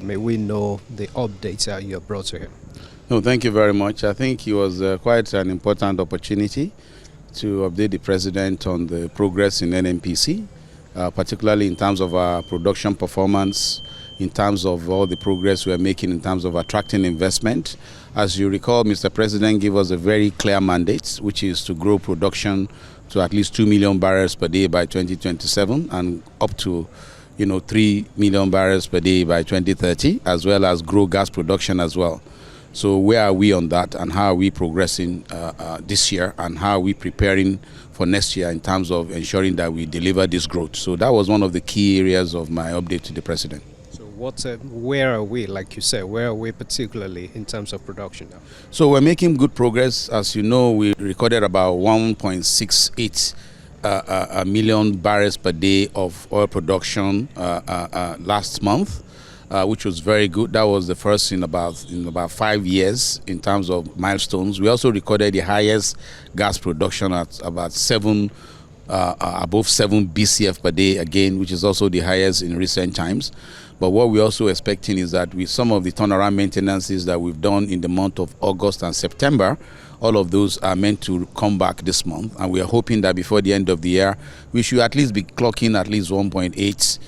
may we know the updates you have brought to him? No, thank you very much. I think it was quite an important opportunity to update the President on the progress in NNPC, particularly in terms of our production performance, in terms of all the progress we are making in terms of attracting investment. As you recall, Mr. President gave us a very clear mandate, which is to grow production to at least 2 million barrels per day by 2027 and up to 3 million barrels per day by 2030, as well as grow gas production as well. So where are we on that, and how are we progressing this year, and how are we preparing for next year in terms of ensuring that we deliver this growth? So that was one of the key areas of my update to the President. So where are we, like you said, where are we particularly in terms of production now? So we're making good progress. As you know, we recorded about 1.68 million barrels per day of oil production last month. Which was very good. That was the first in about 5 years in terms of milestones. We also recorded the highest gas production at about above 7 BCF per day again, which is also the highest in recent times. But what we're also expecting is that with some of the turnaround maintenances that we've done in the month of August and September, all of those are meant to come back this month. And we are hoping that before the end of the year, we should at least be clocking at least 1.8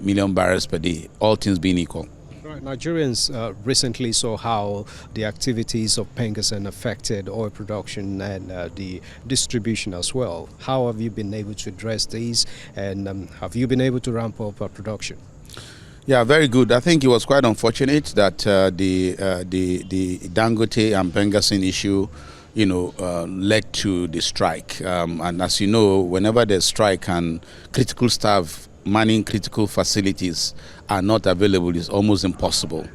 million barrels per day, all things being equal. Right. Nigerians recently saw how the activities of Pengassan affected oil production and the distribution as well. How have you been able to address these, and have you been able to ramp up production? Yeah, very good. I think it was quite unfortunate that the Dangote and Pengassan issue, led to the strike. And as you know, whenever there's strike and critical staff manning critical facilities are not available, it's almost impossible.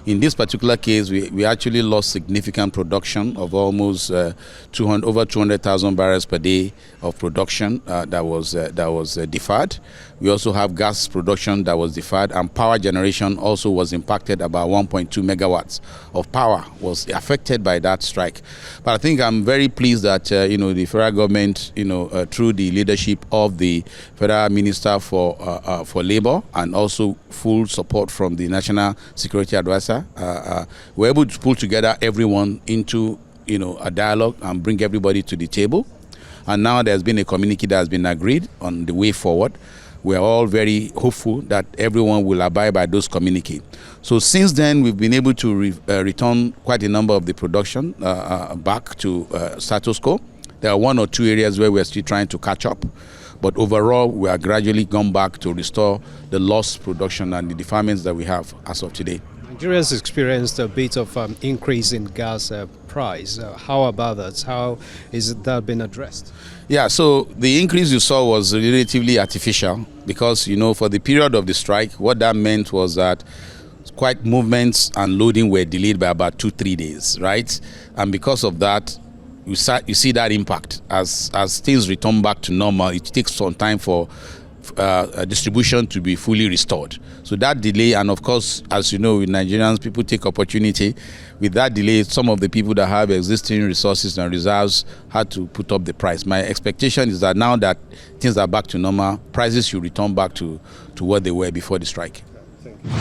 In this particular case, we actually lost significant production of almost over 200,000 barrels per day of production that was deferred. We also have gas production that was deferred, and power generation also was impacted. About 1.2 megawatts of power was affected by that strike. But I think I'm very pleased that the federal government, through the leadership of the Federal Minister for Labor and also full support from the National Security Advisor, we're able to pull together everyone into a dialogue and bring everybody to the table. And now there's been a communique that has been agreed on the way forward. We're all very hopeful that everyone will abide by those communiques. So since then, we've been able to return quite a number of the production back to status quo. There are one or two areas where we're still trying to catch up. But overall, we are gradually gone back to restore the lost production and the deferments that we have as of today. Nigeria's experienced a bit of increase in gas price. How about that? How is that been addressed? Yeah, so the increase you saw was relatively artificial because, for the period of the strike, what that meant was that quite movements and loading were delayed by about 2-3 days, right? And because of that, you see that impact. As things return back to normal, it takes some time for distribution to be fully restored. So that delay, and of course, as you know, with Nigerians, people take opportunity. With that delay, some of the people that have existing resources and reserves had to put up the price. My expectation is that now that things are back to normal, prices should return back to what they were before the strike. Thank you.